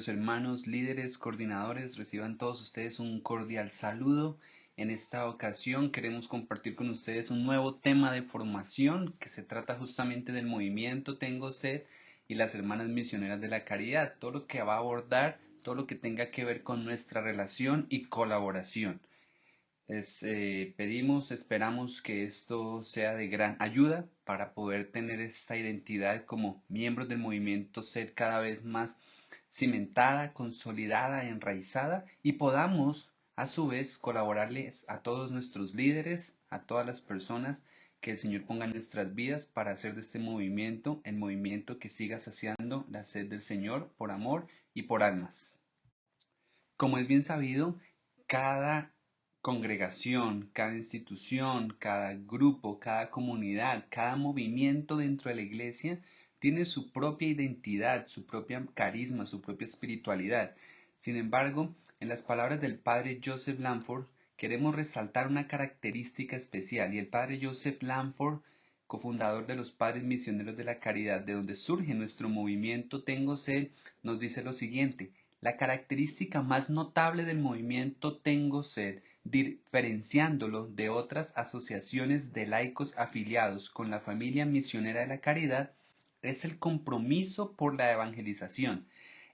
queridos hermanos, líderes, coordinadores, reciban todos ustedes un cordial saludo. En esta ocasión queremos compartir con ustedes un nuevo tema de formación que se trata justamente del movimiento Tengo Sed y las hermanas misioneras de la caridad, todo lo que va a abordar, todo lo que tenga que ver con nuestra relación y colaboración. Esperamos que esto sea de gran ayuda para poder tener esta identidad como miembros del movimiento, ser cada vez más cimentada, consolidada, enraizada y podamos a su vez colaborarles a todos nuestros líderes, a todas las personas que el Señor ponga en nuestras vidas para hacer de este movimiento el movimiento que siga saciando la sed del Señor por amor y por almas. Como es bien sabido, cada congregación, cada institución, cada grupo, cada comunidad, cada movimiento dentro de la iglesia tiene su propia identidad, su propia carisma, su propia espiritualidad. Sin embargo, en las palabras del padre Joseph Lanford, queremos resaltar una característica especial y el padre Joseph Lanford, cofundador de los Padres Misioneros de la Caridad, de donde surge nuestro movimiento Tengo Sed, nos dice lo siguiente: la característica más notable del movimiento Tengo Sed, diferenciándolo de otras asociaciones de laicos afiliados con la familia misionera de la caridad, es el compromiso por la evangelización,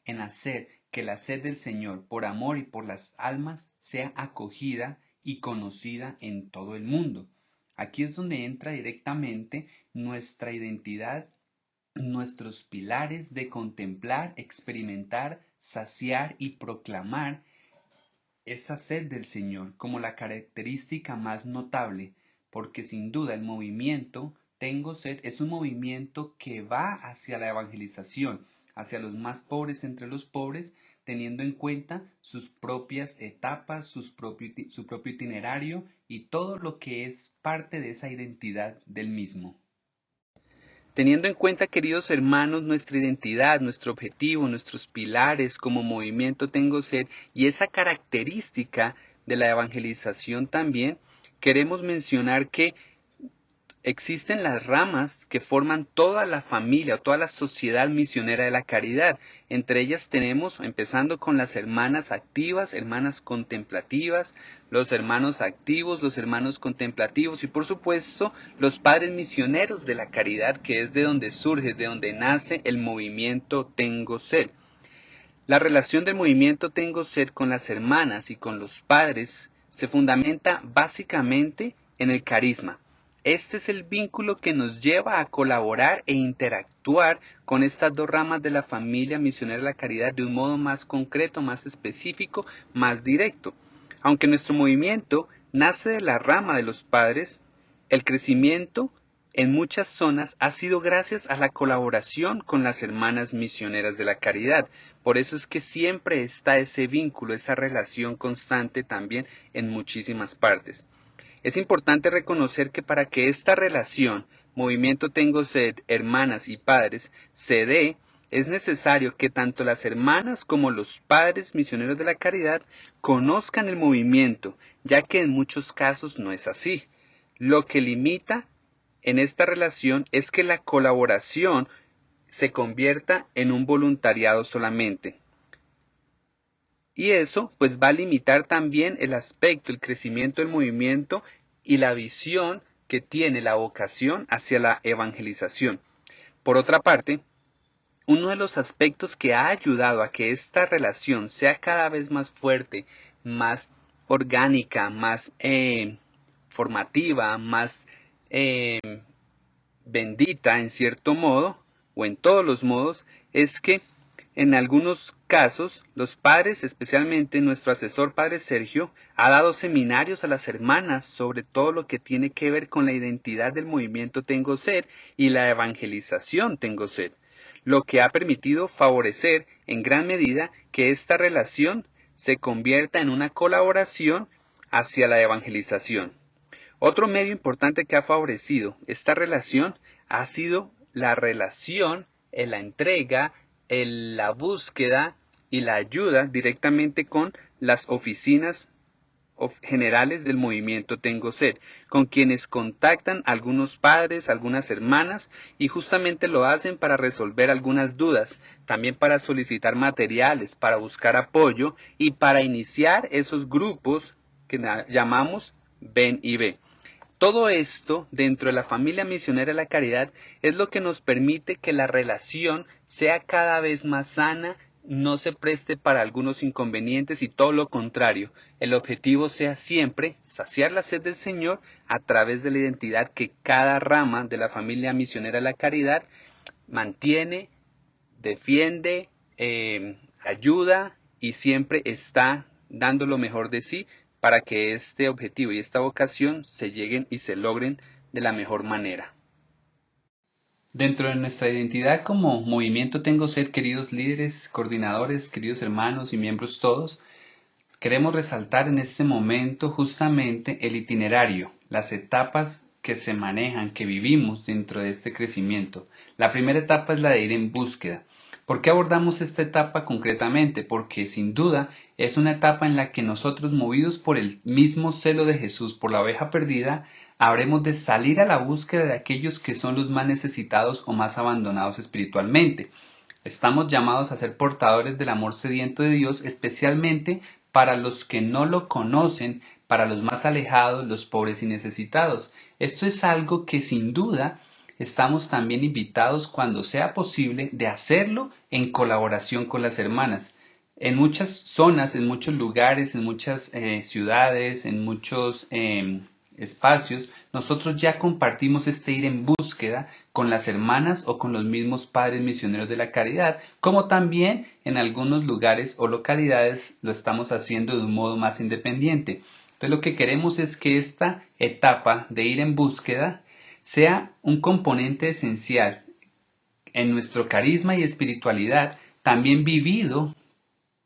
en hacer que la sed del Señor por amor y por las almas sea acogida y conocida en todo el mundo. Aquí es donde entra directamente nuestra identidad, nuestros pilares de contemplar, experimentar, saciar y proclamar esa sed del Señor como la característica más notable, porque sin duda el movimiento Tengo Sed es un movimiento que va hacia la evangelización, hacia los más pobres entre los pobres, teniendo en cuenta sus propias etapas, su propio itinerario y todo lo que es parte de esa identidad del mismo. Teniendo en cuenta, queridos hermanos, nuestra identidad, nuestro objetivo, nuestros pilares como movimiento Tengo Sed y esa característica de la evangelización también, queremos mencionar que existen las ramas que forman toda la familia o toda la sociedad misionera de la caridad. Entre ellas tenemos, empezando con las hermanas activas, hermanas contemplativas, los hermanos activos, los hermanos contemplativos y por supuesto los padres misioneros de la caridad, que es de donde surge, de donde nace el movimiento Tengo Sed. La relación del movimiento Tengo Sed con las hermanas y con los padres se fundamenta básicamente en el carisma. Este es el vínculo que nos lleva a colaborar e interactuar con estas dos ramas de la familia misionera de la caridad de un modo más concreto, más específico, más directo. Aunque nuestro movimiento nace de la rama de los padres, el crecimiento en muchas zonas ha sido gracias a la colaboración con las hermanas misioneras de la caridad. Por eso es que siempre está ese vínculo, esa relación constante también en muchísimas partes. Es importante reconocer que para que esta relación, movimiento Tengo Sed, hermanas y padres, se dé, es necesario que tanto las hermanas como los padres misioneros de la caridad conozcan el movimiento, ya que en muchos casos no es así. Lo que limita en esta relación es que la colaboración se convierta en un voluntariado solamente. Y eso pues va a limitar también el aspecto, el crecimiento del movimiento y la visión que tiene la vocación hacia la evangelización. Por otra parte, uno de los aspectos que ha ayudado a que esta relación sea cada vez más fuerte, más orgánica, más formativa, más bendita en cierto modo, o en todos los modos, es que en algunos casos los padres, especialmente nuestro asesor padre Sergio, ha dado seminarios a las hermanas sobre todo lo que tiene que ver con la identidad del movimiento Tengo Sed y la evangelización Tengo Sed, lo que ha permitido favorecer en gran medida que esta relación se convierta en una colaboración hacia la evangelización. Otro medio importante que ha favorecido esta relación ha sido la relación, la entrega, la búsqueda y la ayuda directamente con las oficinas generales del movimiento Tengo Sed, con quienes contactan algunos padres, algunas hermanas, y justamente lo hacen para resolver algunas dudas, también para solicitar materiales, para buscar apoyo y para iniciar esos grupos que llamamos Ven y Ve. Todo esto dentro de la familia misionera de la caridad es lo que nos permite que la relación sea cada vez más sana, no se preste para algunos inconvenientes y todo lo contrario. El objetivo sea siempre saciar la sed del Señor a través de la identidad que cada rama de la familia misionera de la caridad mantiene, defiende, ayuda y siempre está dando lo mejor de sí para que este objetivo y esta vocación se lleguen y se logren de la mejor manera. Dentro de nuestra identidad como movimiento Tengo Sed, queridos líderes, coordinadores, queridos hermanos y miembros todos, queremos resaltar en este momento justamente el itinerario, las etapas que se manejan, que vivimos dentro de este crecimiento. La primera etapa es la de ir en búsqueda. ¿Por qué abordamos esta etapa concretamente? Porque sin duda es una etapa en la que nosotros, movidos por el mismo celo de Jesús, por la oveja perdida, habremos de salir a la búsqueda de aquellos que son los más necesitados o más abandonados espiritualmente. Estamos llamados a ser portadores del amor sediento de Dios, especialmente para los que no lo conocen, para los más alejados, los pobres y necesitados. Esto es algo que sin duda estamos también invitados, cuando sea posible, de hacerlo en colaboración con las hermanas. En muchas zonas, en muchos lugares, en muchas ciudades, en muchos espacios, nosotros ya compartimos este ir en búsqueda con las hermanas o con los mismos padres misioneros de la caridad, como también en algunos lugares o localidades lo estamos haciendo de un modo más independiente. Entonces lo que queremos es que esta etapa de ir en búsqueda sea un componente esencial en nuestro carisma y espiritualidad, también vivido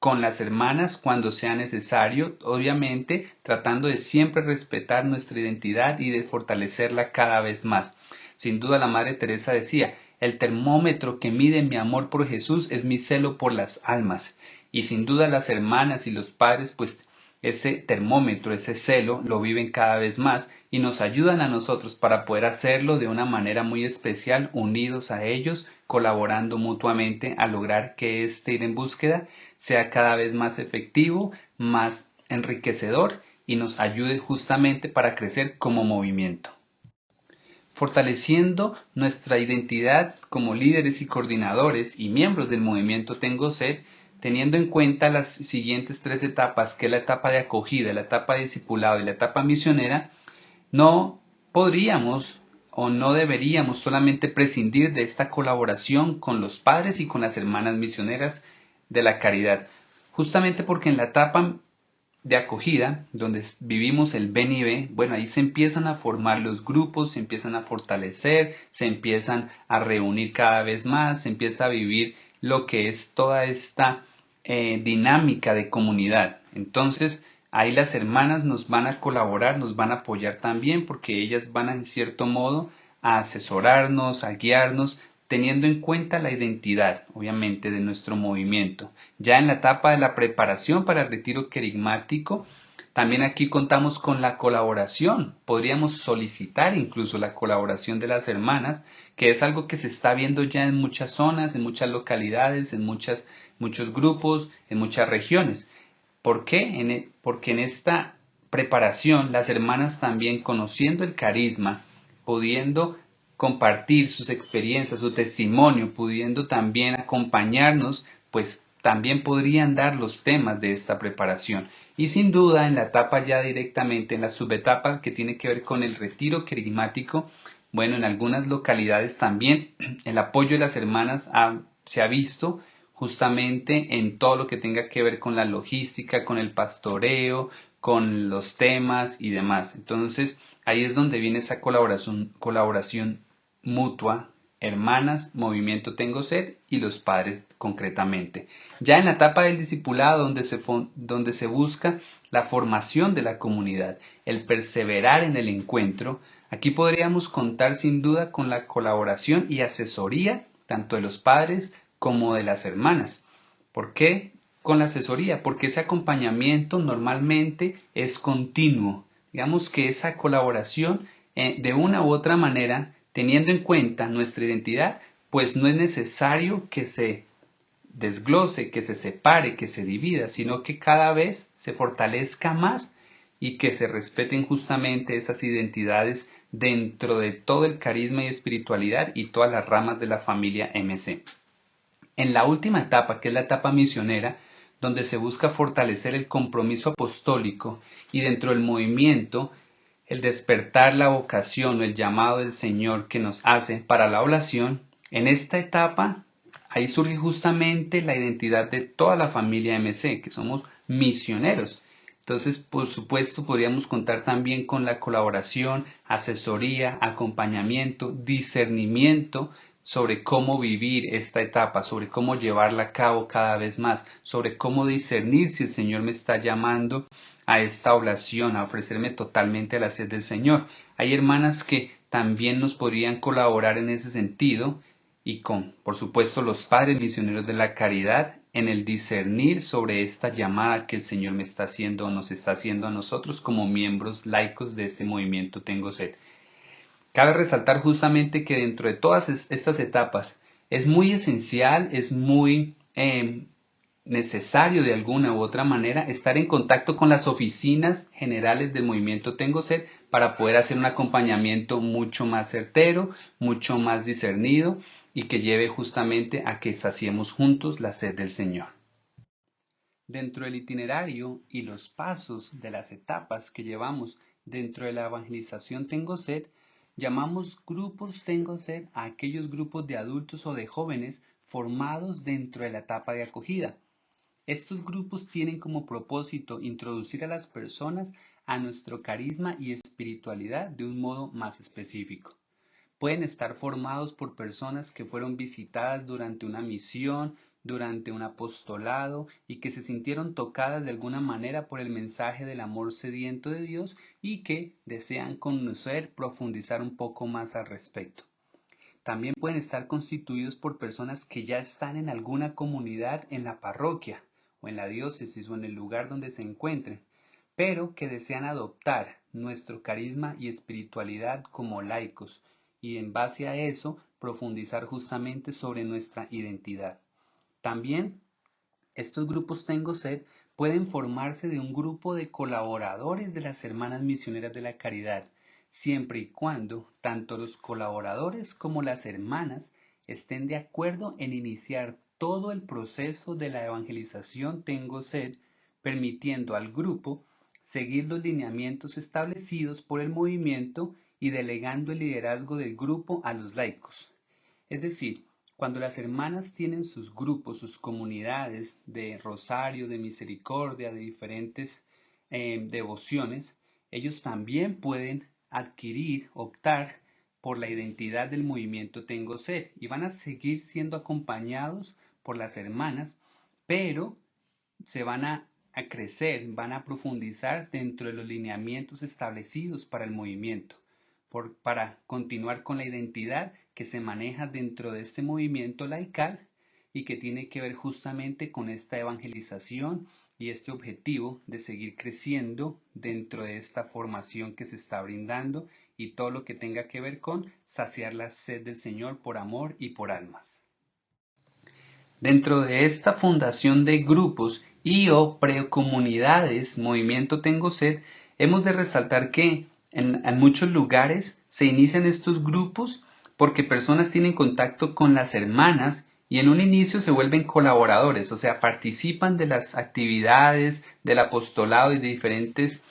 con las hermanas cuando sea necesario, obviamente tratando de siempre respetar nuestra identidad y de fortalecerla cada vez más. Sin duda la Madre Teresa decía, el termómetro que mide mi amor por Jesús es mi celo por las almas. Y sin duda las hermanas y los padres, pues ese termómetro, ese celo, lo viven cada vez más y nos ayudan a nosotros para poder hacerlo de una manera muy especial, unidos a ellos, colaborando mutuamente a lograr que este ir en búsqueda sea cada vez más efectivo, más enriquecedor y nos ayude justamente para crecer como movimiento. Fortaleciendo nuestra identidad como líderes y coordinadores y miembros del movimiento Tengo Sed, teniendo en cuenta las siguientes tres etapas, que es la etapa de acogida, la etapa de discipulado y la etapa misionera, no podríamos o no deberíamos solamente prescindir de esta colaboración con los padres y con las hermanas misioneras de la caridad, justamente porque en la etapa de acogida, donde vivimos el ven y ve, bueno, ahí se empiezan a formar los grupos, se empiezan a fortalecer, se empiezan a reunir cada vez más, se empieza a vivir lo que es toda esta dinámica de comunidad. Entonces, ahí las hermanas nos van a colaborar, nos van a apoyar también, porque ellas van en cierto modo a asesorarnos, a guiarnos, teniendo en cuenta la identidad, obviamente, de nuestro movimiento. Ya en la etapa de la preparación para el retiro querigmático, también aquí contamos con la colaboración. Podríamos solicitar incluso la colaboración de las hermanas, que es algo que se está viendo ya en muchas zonas, en muchas localidades, en muchos grupos, en muchas regiones. ¿Por qué? Porque en esta preparación las hermanas también, conociendo el carisma, pudiendo compartir sus experiencias, su testimonio, pudiendo también acompañarnos, pues también podrían dar los temas de esta preparación. Y sin duda en la etapa ya directamente, en la subetapa que tiene que ver con el retiro querigmático, bueno, en algunas localidades también el apoyo de las hermanas se ha visto justamente en todo lo que tenga que ver con la logística, con el pastoreo, con los temas y demás. Entonces, ahí es donde viene esa colaboración mutua, hermanas, movimiento Tengo Sed y los padres concretamente. Ya en la etapa del discipulado, donde se busca la formación de la comunidad, el perseverar en el encuentro, aquí podríamos contar sin duda con la colaboración y asesoría tanto de los padres como de las hermanas. ¿Por qué? con la asesoría, porque ese acompañamiento normalmente es continuo. Digamos que esa colaboración, de una u otra manera, teniendo en cuenta nuestra identidad, pues no es necesario que se desglose, que se separe, que se divida, sino que cada vez se fortalezca más y que se respeten justamente esas identidades dentro de todo el carisma y espiritualidad y todas las ramas de la familia MC. En la última etapa, que es la etapa misionera, donde se busca fortalecer el compromiso apostólico y dentro del movimiento el despertar la vocación o el llamado del Señor que nos hace para la oblación, en esta etapa ahí surge justamente la identidad de toda la familia MC, que somos misioneros. Entonces, por supuesto, podríamos contar también con la colaboración, asesoría, acompañamiento, discernimiento sobre cómo vivir esta etapa, sobre cómo llevarla a cabo cada vez más, sobre cómo discernir si el Señor me está llamando a esta oblación, a ofrecerme totalmente a la sed del Señor. Hay hermanas que también nos podrían colaborar en ese sentido y con, por supuesto, los padres misioneros de la caridad en el discernir sobre esta llamada que el Señor me está haciendo o nos está haciendo a nosotros como miembros laicos de este movimiento Tengo Sed. Cabe resaltar justamente que dentro de todas estas etapas es muy esencial, es muy necesario de alguna u otra manera estar en contacto con las oficinas generales del movimiento Tengo Sed para poder hacer un acompañamiento mucho más certero, mucho más discernido y que lleve justamente a que saciemos juntos la sed del Señor. Dentro del itinerario y los pasos de las etapas que llevamos dentro de la evangelización Tengo Sed, llamamos grupos Tengo Sed a aquellos grupos de adultos o de jóvenes formados dentro de la etapa de acogida. Estos grupos tienen como propósito introducir a las personas a nuestro carisma y espiritualidad de un modo más específico. Pueden estar formados por personas que fueron visitadas durante una misión, durante un apostolado y que se sintieron tocadas de alguna manera por el mensaje del amor sediento de Dios y que desean conocer, profundizar un poco más al respecto. También pueden estar constituidos por personas que ya están en alguna comunidad en la parroquia o en la diócesis o en el lugar donde se encuentren, pero que desean adoptar nuestro carisma y espiritualidad como laicos y en base a eso profundizar justamente sobre nuestra identidad. También estos grupos Tengo Sed pueden formarse de un grupo de colaboradores de las hermanas misioneras de la caridad, siempre y cuando tanto los colaboradores como las hermanas estén de acuerdo en iniciar todo el proceso de la evangelización Tengo Sed, permitiendo al grupo seguir los lineamientos establecidos por el movimiento y delegando el liderazgo del grupo a los laicos. Es decir, cuando las hermanas tienen sus grupos, sus comunidades de rosario, de misericordia, de diferentes devociones, ellos también pueden adquirir, optar por la identidad del movimiento Tengo Sed y van a seguir siendo acompañados por las hermanas, pero se van a crecer, van a profundizar dentro de los lineamientos establecidos para el movimiento, para continuar con la identidad que se maneja dentro de este movimiento laical y que tiene que ver justamente con esta evangelización y este objetivo de seguir creciendo dentro de esta formación que se está brindando y todo lo que tenga que ver con saciar la sed del Señor por amor y por almas. Dentro de esta fundación de grupos y o precomunidades Movimiento Tengo Sed, hemos de resaltar que en muchos lugares se inician estos grupos porque personas tienen contacto con las hermanas y en un inicio se vuelven colaboradores, o sea, participan de las actividades del apostolado y de diferentes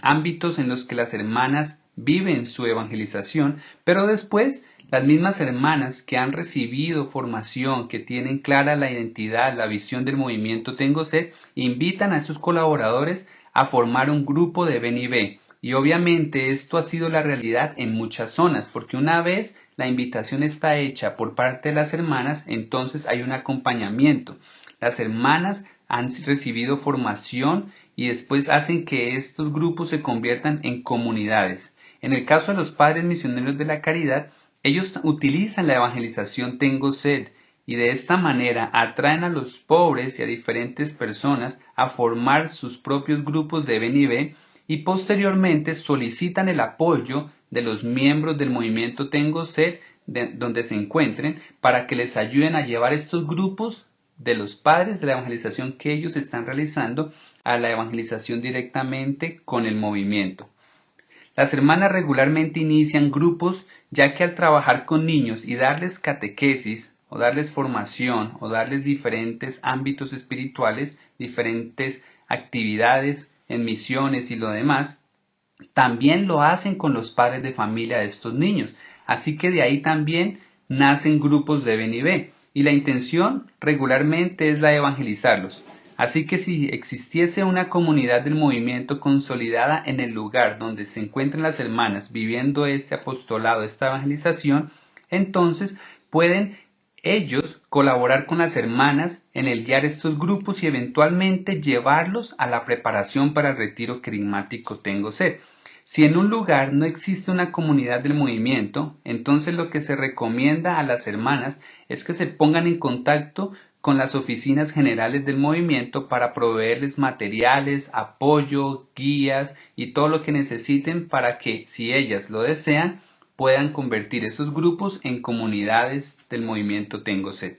ámbitos en los que las hermanas viven su evangelización, pero después las mismas hermanas que han recibido formación, que tienen clara la identidad, la visión del movimiento Tengo Sed, invitan a sus colaboradores a formar un grupo de ven y ve. Y obviamente esto ha sido la realidad en muchas zonas, porque una vez la invitación está hecha por parte de las hermanas, entonces hay un acompañamiento. Las hermanas han recibido formación y después hacen que estos grupos se conviertan en comunidades. En el caso de los padres misioneros de la caridad, ellos utilizan la evangelización Tengo Sed y de esta manera atraen a los pobres y a diferentes personas a formar sus propios grupos de ven y ve y posteriormente solicitan el apoyo de los miembros del movimiento Tengo Sed donde se encuentren para que les ayuden a llevar estos grupos de los padres de la evangelización que ellos están realizando a la evangelización directamente con el movimiento. Las hermanas regularmente inician grupos ya que al trabajar con niños y darles catequesis o darles formación o darles diferentes ámbitos espirituales, diferentes actividades en misiones y lo demás, también lo hacen con los padres de familia de estos niños. Así que de ahí también nacen grupos de ven y ve. Y la intención regularmente es la de evangelizarlos. Así que si existiese una comunidad del movimiento consolidada en el lugar donde se encuentran las hermanas viviendo este apostolado, esta evangelización, entonces pueden ellos colaborar con las hermanas en el guiar estos grupos y eventualmente llevarlos a la preparación para el retiro querigmático Tengo Sed. Si en un lugar no existe una comunidad del movimiento, entonces lo que se recomienda a las hermanas es que se pongan en contacto con las oficinas generales del movimiento para proveerles materiales, apoyo, guías y todo lo que necesiten para que, si ellas lo desean, puedan convertir esos grupos en comunidades del movimiento Tengo Sed.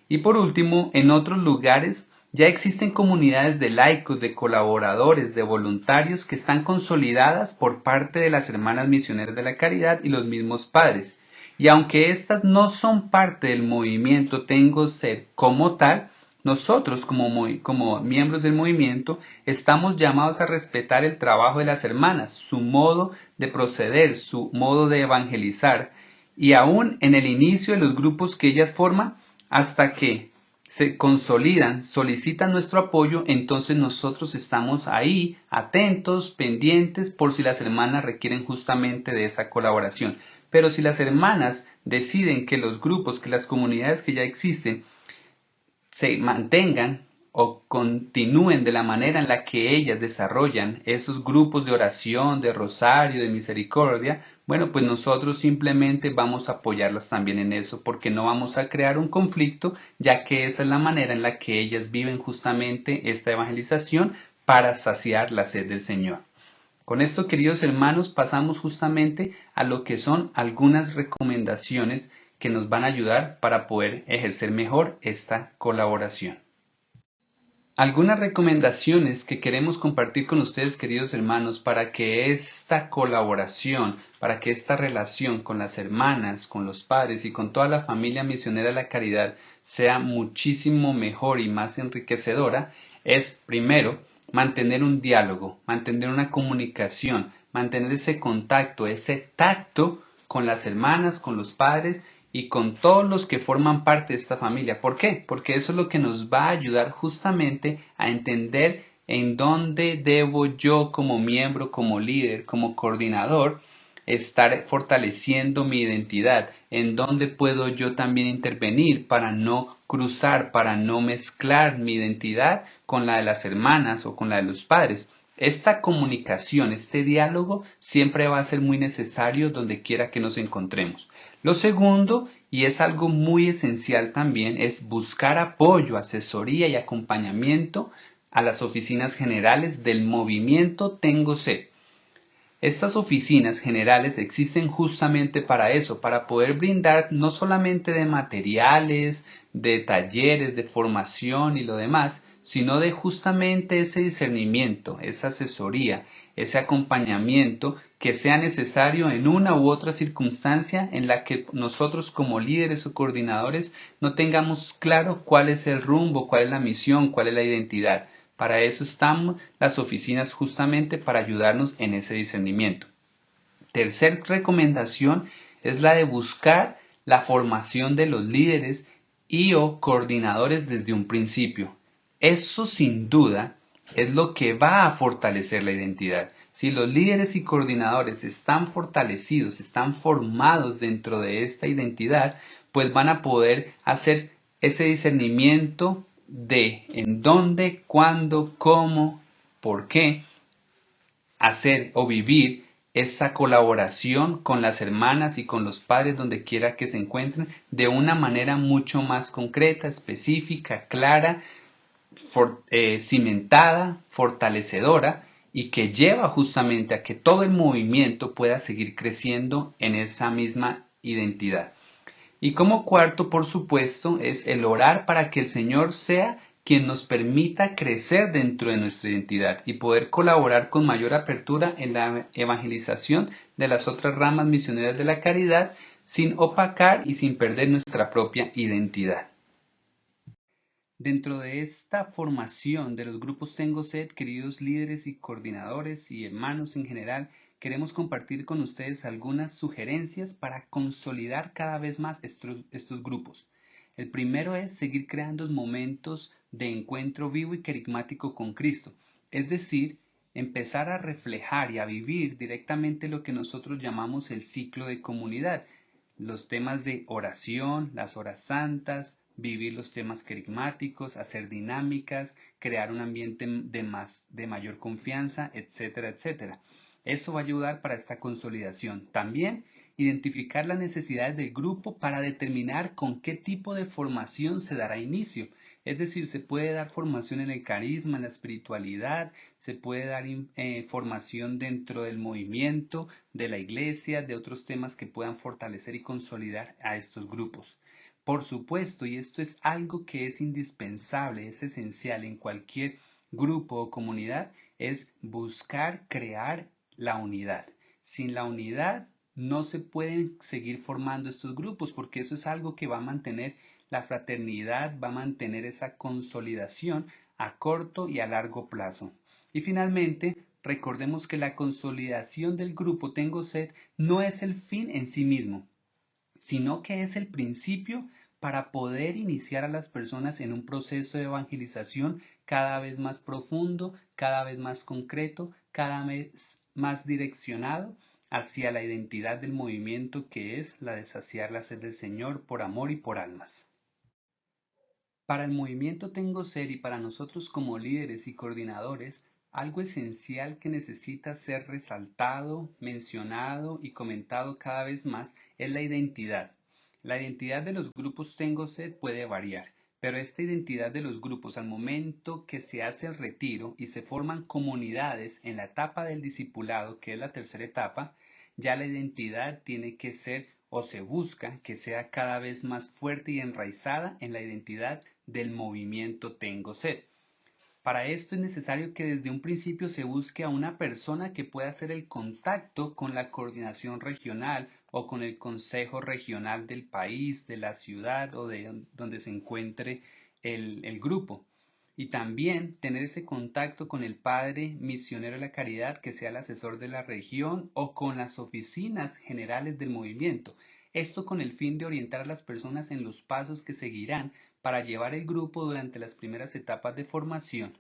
Y por último, en otros lugares ya existen comunidades de laicos, de colaboradores, de voluntarios que están consolidadas por parte de las hermanas misioneras de la caridad y los mismos padres. Y aunque estas no son parte del movimiento Tengo Sed como tal, nosotros como miembros del movimiento estamos llamados a respetar el trabajo de las hermanas, su modo de proceder, su modo de evangelizar. Y aún en el inicio de los grupos que ellas forman, hasta que se consolidan, solicitan nuestro apoyo, entonces nosotros estamos ahí, atentos, pendientes, por si las hermanas requieren justamente de esa colaboración. Pero si las hermanas deciden que los grupos, que las comunidades que ya existen, se mantengan o continúen de la manera en la que ellas desarrollan esos grupos de oración, de rosario, de misericordia, bueno, pues nosotros simplemente vamos a apoyarlas también en eso, porque no vamos a crear un conflicto, ya que esa es la manera en la que ellas viven justamente esta evangelización para saciar la sed del Señor. Con esto, queridos hermanos, pasamos justamente a lo que son algunas recomendaciones que nos van a ayudar para poder ejercer mejor esta colaboración. Algunas recomendaciones que queremos compartir con ustedes, queridos hermanos, para que esta colaboración, para que esta relación con las hermanas, con los padres y con toda la familia misionera de la caridad sea muchísimo mejor y más enriquecedora, es primero mantener un diálogo, mantener una comunicación, mantener ese contacto, ese tacto con las hermanas, con los padres y con todos los que forman parte de esta familia. ¿Por qué? Porque eso es lo que nos va a ayudar justamente a entender en dónde debo yo como miembro, como líder, como coordinador, estar fortaleciendo mi identidad, en dónde puedo yo también intervenir para no cruzar, para no mezclar mi identidad con la de las hermanas o con la de los padres. Esta comunicación, este diálogo, siempre va a ser muy necesario donde quiera que nos encontremos. Lo segundo, y es algo muy esencial también, es buscar apoyo, asesoría y acompañamiento a las oficinas generales del movimiento Tengo Sed. Estas oficinas generales existen justamente para eso, para poder brindar no solamente de materiales, de talleres, de formación y lo demás, sino de justamente ese discernimiento, esa asesoría, ese acompañamiento que sea necesario en una u otra circunstancia en la que nosotros como líderes o coordinadores no tengamos claro cuál es el rumbo, cuál es la misión, cuál es la identidad. Para eso están las oficinas justamente para ayudarnos en ese discernimiento. Tercer recomendación es la de buscar la formación de los líderes y o coordinadores desde un principio. Eso sin duda es lo que va a fortalecer la identidad. Si los líderes y coordinadores están fortalecidos, están formados dentro de esta identidad, pues van a poder hacer ese discernimiento de en dónde, cuándo, cómo, por qué hacer o vivir esa colaboración con las hermanas y con los padres donde quiera que se encuentren de una manera mucho más concreta, específica, clara, cimentada, fortalecedora y que lleva justamente a que todo el movimiento pueda seguir creciendo en esa misma identidad. Y como cuarto, por supuesto, es el orar para que el Señor sea quien nos permita crecer dentro de nuestra identidad y poder colaborar con mayor apertura en la evangelización de las otras ramas misioneras de la caridad, sin opacar y sin perder nuestra propia identidad. Dentro de esta formación de los grupos Tengo Sed, queridos líderes y coordinadores y hermanos en general, queremos compartir con ustedes algunas sugerencias para consolidar cada vez más estos grupos. El primero es seguir creando momentos de encuentro vivo y carismático con Cristo, es decir, empezar a reflejar y a vivir directamente lo que nosotros llamamos el ciclo de comunidad, los temas de oración, las horas santas, vivir los temas carismáticos, hacer dinámicas, crear un ambiente de mayor confianza, etcétera, etcétera. Eso va a ayudar para esta consolidación. También identificar las necesidades del grupo para determinar con qué tipo de formación se dará inicio. Es decir, se puede dar formación en el carisma, en la espiritualidad, se puede dar formación dentro del movimiento, de la iglesia, de otros temas que puedan fortalecer y consolidar a estos grupos. Por supuesto, y esto es algo que es indispensable, es esencial en cualquier grupo o comunidad, es buscar crear la unidad. Sin la unidad no se pueden seguir formando estos grupos porque eso es algo que va a mantener la fraternidad, va a mantener esa consolidación a corto y a largo plazo. Y finalmente, recordemos que la consolidación del grupo Tengo Sed no es el fin en sí mismo, sino que es el principio para poder iniciar a las personas en un proceso de evangelización cada vez más profundo, cada vez más concreto, cada vez más direccionado hacia la identidad del movimiento que es la de saciar la sed del Señor por amor y por almas. Para el movimiento Tengo Sed y para nosotros como líderes y coordinadores, algo esencial que necesita ser resaltado, mencionado y comentado cada vez más es la identidad. La identidad de los grupos Tengo Sed puede variar, pero esta identidad de los grupos al momento que se hace el retiro y se forman comunidades en la etapa del discipulado, que es la tercera etapa, ya la identidad tiene que ser o se busca que sea cada vez más fuerte y enraizada en la identidad del movimiento Tengo Sed. Para esto es necesario que desde un principio se busque a una persona que pueda hacer el contacto con la coordinación regional o con el consejo regional del país, de la ciudad o de donde se encuentre el grupo. Y también tener ese contacto con el padre misionero de la caridad que sea el asesor de la región o con las oficinas generales del movimiento. Esto con el fin de orientar a las personas en los pasos que seguirán para llevar el grupo durante las primeras etapas de formación.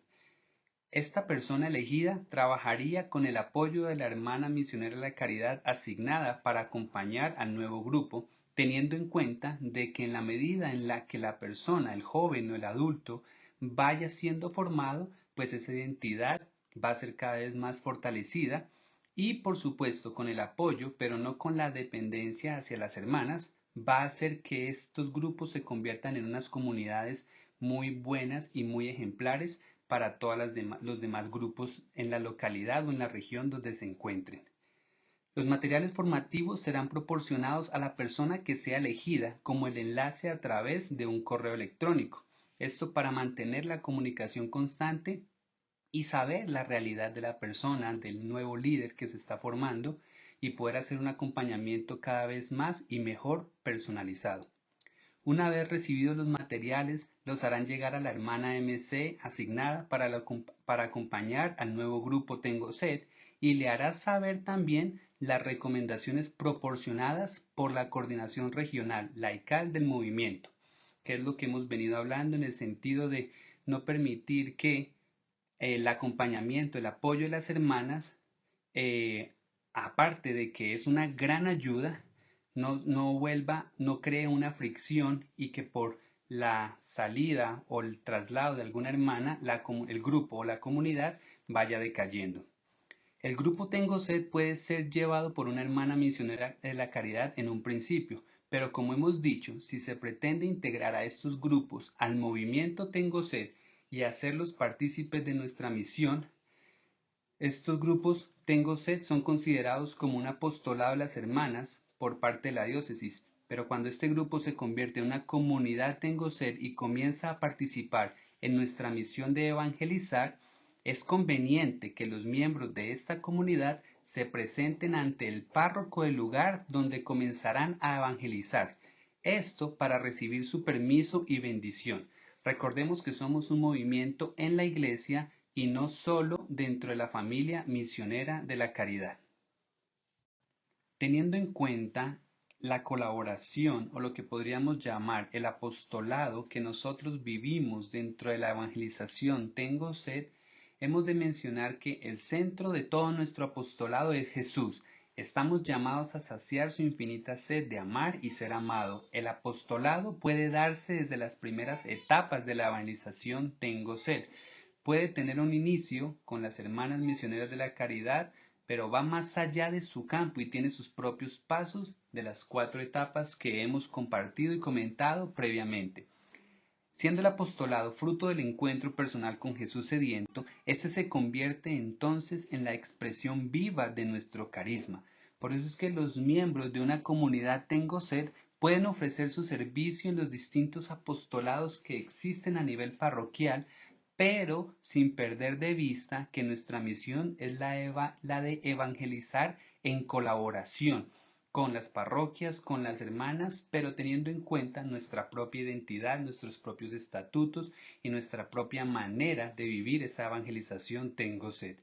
Esta persona elegida trabajaría con el apoyo de la hermana misionera de la caridad asignada para acompañar al nuevo grupo, teniendo en cuenta de que en la medida en la que la persona, el joven o el adulto, vaya siendo formado, pues esa identidad va a ser cada vez más fortalecida y por supuesto con el apoyo, pero no con la dependencia hacia las hermanas, va a hacer que estos grupos se conviertan en unas comunidades muy buenas y muy ejemplares para todos los demás grupos en la localidad o en la región donde se encuentren. Los materiales formativos serán proporcionados a la persona que sea elegida como el enlace a través de un correo electrónico. Esto para mantener la comunicación constante y saber la realidad de la persona, del nuevo líder que se está formando y poder hacer un acompañamiento cada vez más y mejor personalizado. Una vez recibidos los materiales, los harán llegar a la hermana MC asignada para acompañar al nuevo grupo Tengo Sed y le hará saber también las recomendaciones proporcionadas por la coordinación regional laical del movimiento, que es lo que hemos venido hablando en el sentido de no permitir que el acompañamiento, el apoyo de las hermanas, eh, aparte de que es una gran ayuda, no cree una fricción y que por la salida o el traslado de alguna hermana, el grupo o la comunidad vaya decayendo. El grupo Tengo Sed puede ser llevado por una hermana misionera de la caridad en un principio, pero como hemos dicho, si se pretende integrar a estos grupos al movimiento Tengo Sed y hacerlos partícipes de nuestra misión, estos grupos Tengo Sed son considerados como un apostolado de las hermanas por parte de la diócesis, pero cuando este grupo se convierte en una comunidad Tengo Sed y comienza a participar en nuestra misión de evangelizar, es conveniente que los miembros de esta comunidad se presenten ante el párroco del lugar donde comenzarán a evangelizar. Esto para recibir su permiso y bendición. Recordemos que somos un movimiento en la Iglesia y no solo dentro de la familia misionera de la caridad. Teniendo en cuenta la colaboración o lo que podríamos llamar el apostolado que nosotros vivimos dentro de la evangelización Tengo Sed, hemos de mencionar que el centro de todo nuestro apostolado es Jesús. Estamos llamados a saciar su infinita sed de amar y ser amado. El apostolado puede darse desde las primeras etapas de la evangelización Tengo Sed. Puede tener un inicio con las hermanas misioneras de la caridad, pero va más allá de su campo y tiene sus propios pasos de las 4 etapas que hemos compartido y comentado previamente. Siendo el apostolado fruto del encuentro personal con Jesús sediento, este se convierte entonces en la expresión viva de nuestro carisma. Por eso es que los miembros de una comunidad Tengo Sed pueden ofrecer su servicio en los distintos apostolados que existen a nivel parroquial, pero sin perder de vista que nuestra misión es la de evangelizar en colaboración con las parroquias, con las hermanas, pero teniendo en cuenta nuestra propia identidad, nuestros propios estatutos y nuestra propia manera de vivir esa evangelización Tengo Sed.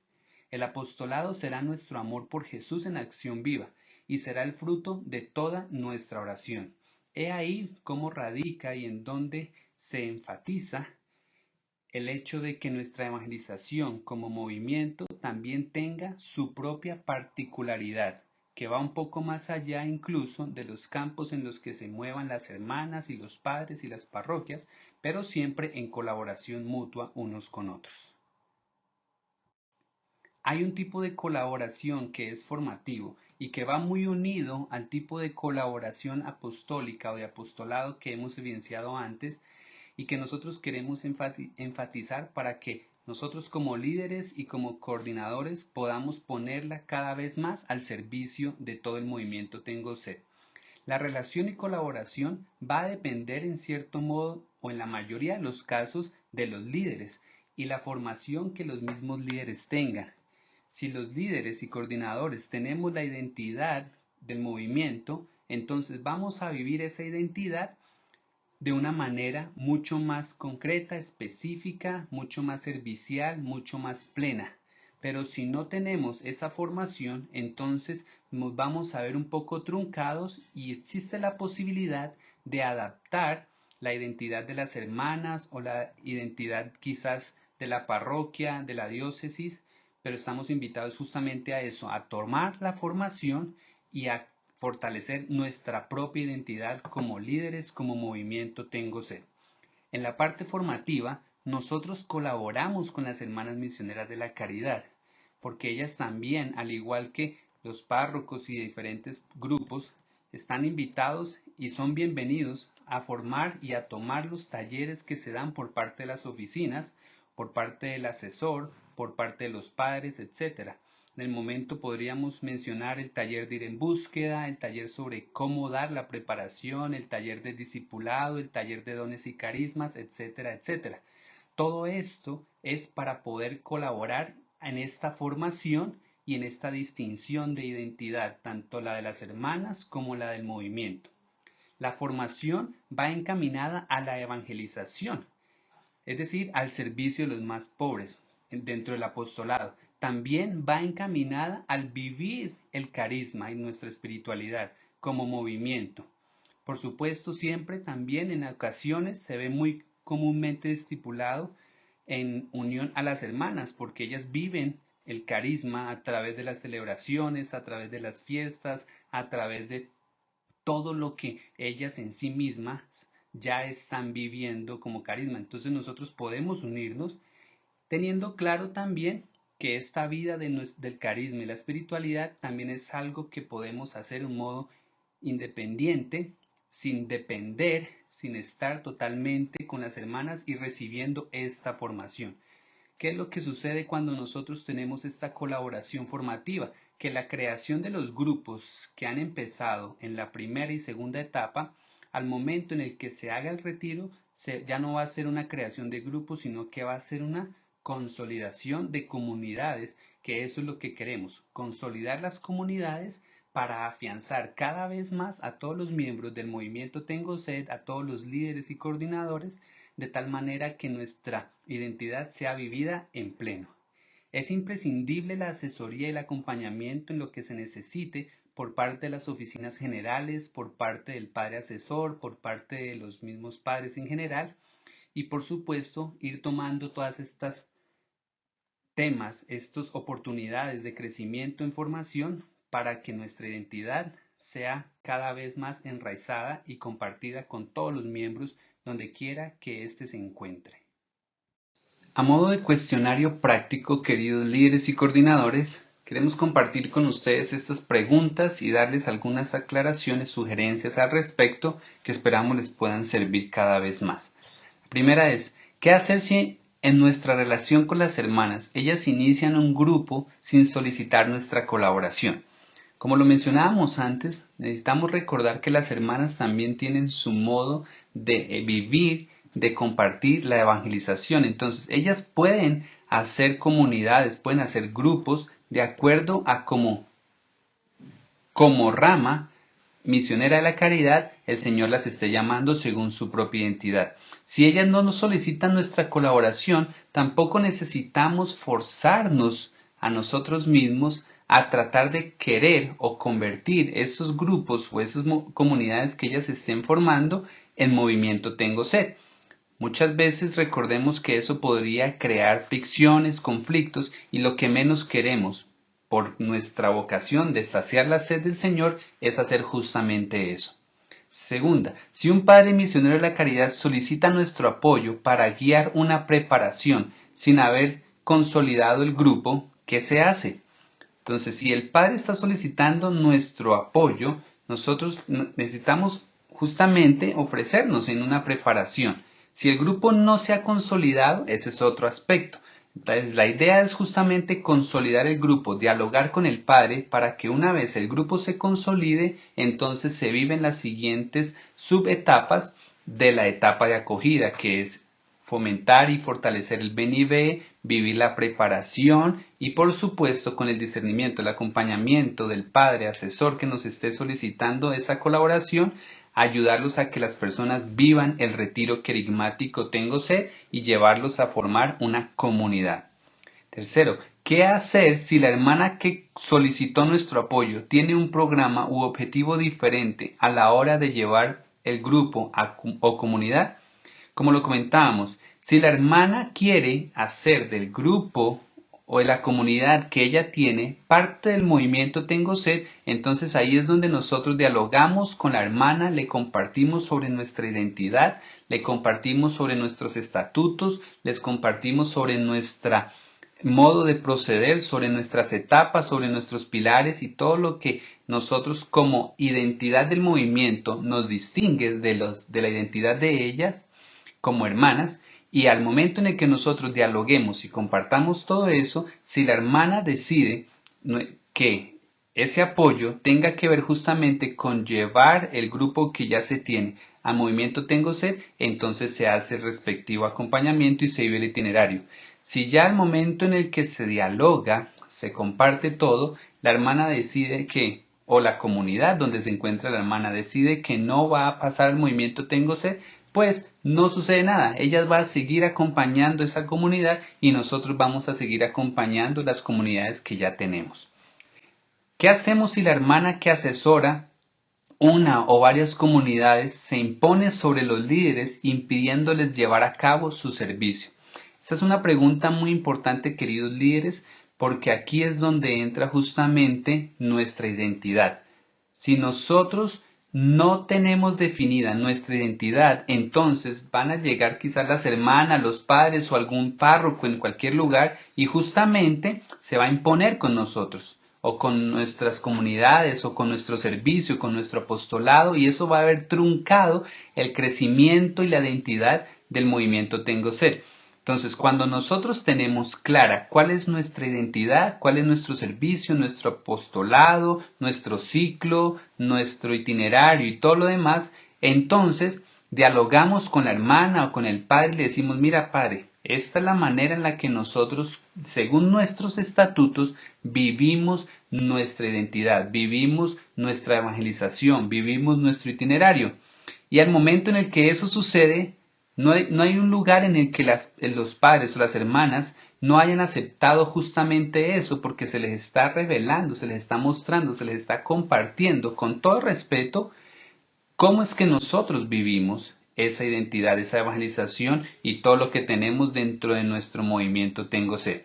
El apostolado será nuestro amor por Jesús en acción viva y será el fruto de toda nuestra oración. He ahí cómo radica y en dónde se enfatiza el hecho de que nuestra evangelización como movimiento también tenga su propia particularidad, que va un poco más allá incluso de los campos en los que se muevan las hermanas y los padres y las parroquias, pero siempre en colaboración mutua unos con otros. Hay un tipo de colaboración que es formativo y que va muy unido al tipo de colaboración apostólica o de apostolado que hemos evidenciado antes y que nosotros queremos enfatizar para que nosotros como líderes y como coordinadores podamos ponerla cada vez más al servicio de todo el movimiento Tengo Sed. La relación y colaboración va a depender en cierto modo o en la mayoría de los casos de los líderes y la formación que los mismos líderes tengan. Si los líderes y coordinadores tenemos la identidad del movimiento, entonces vamos a vivir esa identidad de una manera mucho más concreta, específica, mucho más servicial, mucho más plena. Pero si no tenemos esa formación, entonces nos vamos a ver un poco truncados y existe la posibilidad de adaptar la identidad de las hermanas o la identidad quizás de la parroquia, de la diócesis, pero estamos invitados justamente a eso, a tomar la formación y a fortalecer nuestra propia identidad como líderes, como movimiento Tengo Sed. En la parte formativa, nosotros colaboramos con las hermanas misioneras de la caridad, porque ellas también, al igual que los párrocos y diferentes grupos, están invitados y son bienvenidos a formar y a tomar los talleres que se dan por parte de las oficinas, por parte del asesor, por parte de los padres, etc. En el momento podríamos mencionar el taller de ir en búsqueda, el taller sobre cómo dar la preparación, el taller de discipulado, el taller de dones y carismas, etcétera, etcétera. Todo esto es para poder colaborar en esta formación y en esta distinción de identidad, tanto la de las hermanas como la del movimiento. La formación va encaminada a la evangelización, es decir, al servicio de los más pobres dentro del apostolado. También va encaminada al vivir el carisma y nuestra espiritualidad como movimiento. Por supuesto, siempre también en ocasiones se ve muy comúnmente estipulado en unión a las hermanas, porque ellas viven el carisma a través de las celebraciones, a través de las fiestas, a través de todo lo que ellas en sí mismas ya están viviendo como carisma. Entonces nosotros podemos unirnos teniendo claro también que esta vida del carisma y la espiritualidad también es algo que podemos hacer de un modo independiente, sin depender, sin estar totalmente con las hermanas y recibiendo esta formación. ¿Qué es lo que sucede cuando nosotros tenemos esta colaboración formativa? Que la creación de los grupos que han empezado en la primera y segunda etapa, al momento en el que se haga el retiro, ya no va a ser una creación de grupos, sino que va a ser una consolidación de comunidades, que eso es lo que queremos, consolidar las comunidades para afianzar cada vez más a todos los miembros del movimiento Tengo Sed, a todos los líderes y coordinadores, de tal manera que nuestra identidad sea vivida en pleno. Es imprescindible la asesoría y el acompañamiento en lo que se necesite por parte de las oficinas generales, por parte del padre asesor, por parte de los mismos padres en general y por supuesto ir tomando todas estas temas, estas oportunidades de crecimiento en formación para que nuestra identidad sea cada vez más enraizada y compartida con todos los miembros donde quiera que éste se encuentre. A modo de cuestionario práctico, queridos líderes y coordinadores, queremos compartir con ustedes estas preguntas y darles algunas aclaraciones, sugerencias al respecto que esperamos les puedan servir cada vez más. La primera es, ¿qué hacer si en nuestra relación con las hermanas ellas inician un grupo sin solicitar nuestra colaboración? Como lo mencionábamos antes, necesitamos recordar que las hermanas también tienen su modo de vivir, de compartir la evangelización. Entonces, ellas pueden hacer comunidades, pueden hacer grupos de acuerdo a como rama misionera de la caridad, el Señor las esté llamando según su propia identidad. Si ellas no nos solicitan nuestra colaboración, tampoco necesitamos forzarnos a nosotros mismos a tratar de querer o convertir esos grupos o esas comunidades que ellas estén formando en movimiento Tengo Sed. Muchas veces recordemos que eso podría crear fricciones, conflictos y lo que menos queremos por nuestra vocación de saciar la sed del Señor es hacer justamente eso. Segunda, si un padre misionero de la caridad solicita nuestro apoyo para guiar una preparación sin haber consolidado el grupo, ¿qué se hace? Entonces, si el padre está solicitando nuestro apoyo, nosotros necesitamos justamente ofrecernos en una preparación. Si el grupo no se ha consolidado, ese es otro aspecto. Entonces, la idea es justamente consolidar el grupo, dialogar con el padre para que una vez el grupo se consolide, entonces se viven las siguientes subetapas de la etapa de acogida, que es fomentar y fortalecer el ven y ve, vivir la preparación y por supuesto con el discernimiento, el acompañamiento del padre asesor que nos esté solicitando esa colaboración, ayudarlos a que las personas vivan el retiro querigmático Tengo Sed y llevarlos a formar una comunidad. Tercero, ¿qué hacer si la hermana que solicitó nuestro apoyo tiene un programa u objetivo diferente a la hora de llevar el grupo o comunidad? Como lo comentábamos, si la hermana quiere hacer del grupo o de la comunidad que ella tiene parte del movimiento Tengo Sed, entonces ahí es donde nosotros dialogamos con la hermana, le compartimos sobre nuestra identidad, le compartimos sobre nuestros estatutos, les compartimos sobre nuestro modo de proceder, sobre nuestras etapas, sobre nuestros pilares y todo lo que nosotros como identidad del movimiento nos distingue de la identidad de ellas como hermanas, y al momento en el que nosotros dialoguemos y compartamos todo eso, si la hermana decide que ese apoyo tenga que ver justamente con llevar el grupo que ya se tiene al movimiento Tengo Sed, entonces se hace el respectivo acompañamiento y se vive el itinerario. Si ya al momento en el que se dialoga, se comparte todo, la hermana decide que, o la comunidad donde se encuentra la hermana decide que no va a pasar al movimiento Tengo Sed, pues no sucede nada. Ella va a seguir acompañando esa comunidad y nosotros vamos a seguir acompañando las comunidades que ya tenemos. ¿Qué hacemos si la hermana que asesora una o varias comunidades se impone sobre los líderes impidiéndoles llevar a cabo su servicio? Esta es una pregunta muy importante, queridos líderes, porque aquí es donde entra justamente nuestra identidad. Si nosotros no tenemos definida nuestra identidad, entonces van a llegar quizás las hermanas, los padres o algún párroco en cualquier lugar y justamente se va a imponer con nosotros o con nuestras comunidades o con nuestro servicio, con nuestro apostolado, y eso va a haber truncado el crecimiento y la identidad del movimiento Tengo Ser. Entonces, cuando nosotros tenemos clara cuál es nuestra identidad, cuál es nuestro servicio, nuestro apostolado, nuestro ciclo, nuestro itinerario y todo lo demás, entonces dialogamos con la hermana o con el padre y le decimos, mira padre, esta es la manera en la que nosotros, según nuestros estatutos, vivimos nuestra identidad, vivimos nuestra evangelización, vivimos nuestro itinerario. Y al momento en el que eso sucede, no hay un lugar en el que los padres o las hermanas no hayan aceptado justamente eso, porque se les está revelando, se les está mostrando, se les está compartiendo con todo respeto cómo es que nosotros vivimos esa identidad, esa evangelización y todo lo que tenemos dentro de nuestro movimiento Tengo Sed.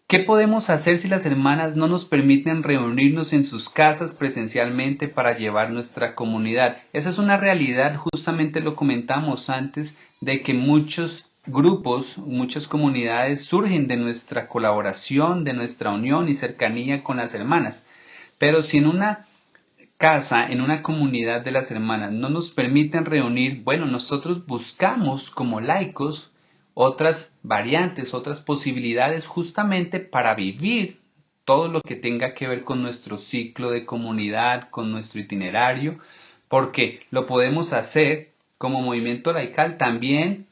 ¿Qué podemos hacer si las hermanas no nos permiten reunirnos en sus casas presencialmente para llevar nuestra comunidad? Esa es una realidad, justamente lo comentamos antes, de que muchos grupos, muchas comunidades surgen de nuestra colaboración, de nuestra unión y cercanía con las hermanas. Pero si en una casa, en una comunidad de las hermanas, no nos permiten reunir, bueno, nosotros buscamos como laicos otras variantes, otras posibilidades justamente para vivir todo lo que tenga que ver con nuestro ciclo de comunidad, con nuestro itinerario, porque lo podemos hacer como movimiento laical también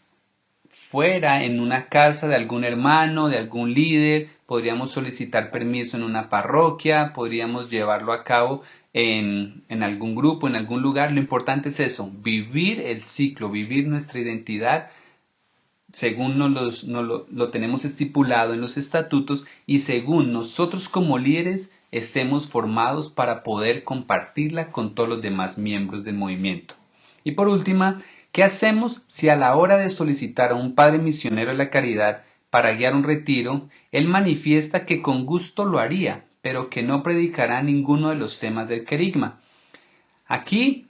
fuera en una casa de algún hermano, de algún líder, podríamos solicitar permiso en una parroquia, podríamos llevarlo a cabo en algún grupo, en algún lugar. Lo importante es eso, vivir el ciclo, vivir nuestra identidad según lo tenemos estipulado en los estatutos y según nosotros como líderes estemos formados para poder compartirla con todos los demás miembros del movimiento. Y por última, ¿qué hacemos si a la hora de solicitar a un padre misionero de la caridad para guiar un retiro, él manifiesta que con gusto lo haría, pero que no predicará ninguno de los temas del querigma? Aquí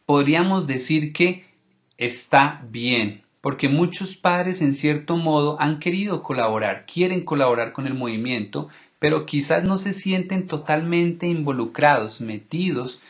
podríamos decir que está bien, porque muchos padres en cierto modo han querido colaborar, quieren colaborar con el movimiento, pero quizás no se sienten totalmente involucrados, metidos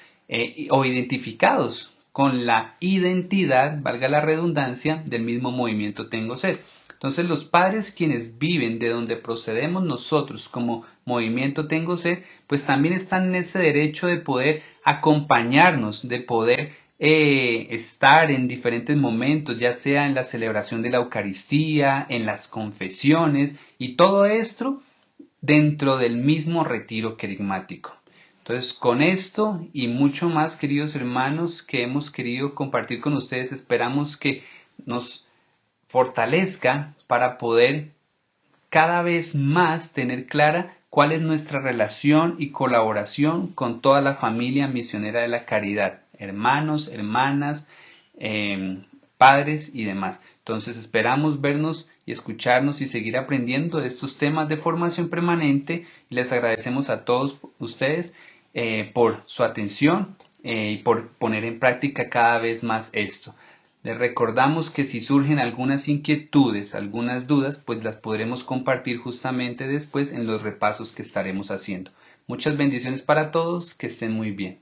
o identificados con la identidad, valga la redundancia, del mismo movimiento Tengo Sed. Entonces los padres quienes viven de donde procedemos nosotros como movimiento Tengo Sed, pues también están en ese derecho de poder acompañarnos, de poder estar en diferentes momentos, ya sea en la celebración de la Eucaristía, en las confesiones y todo esto dentro del mismo retiro querigmático. Entonces, con esto y mucho más, queridos hermanos, que hemos querido compartir con ustedes, esperamos que nos fortalezca para poder cada vez más tener clara cuál es nuestra relación y colaboración con toda la familia misionera de la caridad, hermanos, hermanas, padres y demás. Entonces esperamos vernos y escucharnos y seguir aprendiendo de estos temas de formación permanente. Les agradecemos a todos ustedes por su atención y por poner en práctica cada vez más esto. Les recordamos que si surgen algunas inquietudes, algunas dudas, pues las podremos compartir justamente después en los repasos que estaremos haciendo. Muchas bendiciones para todos, que estén muy bien.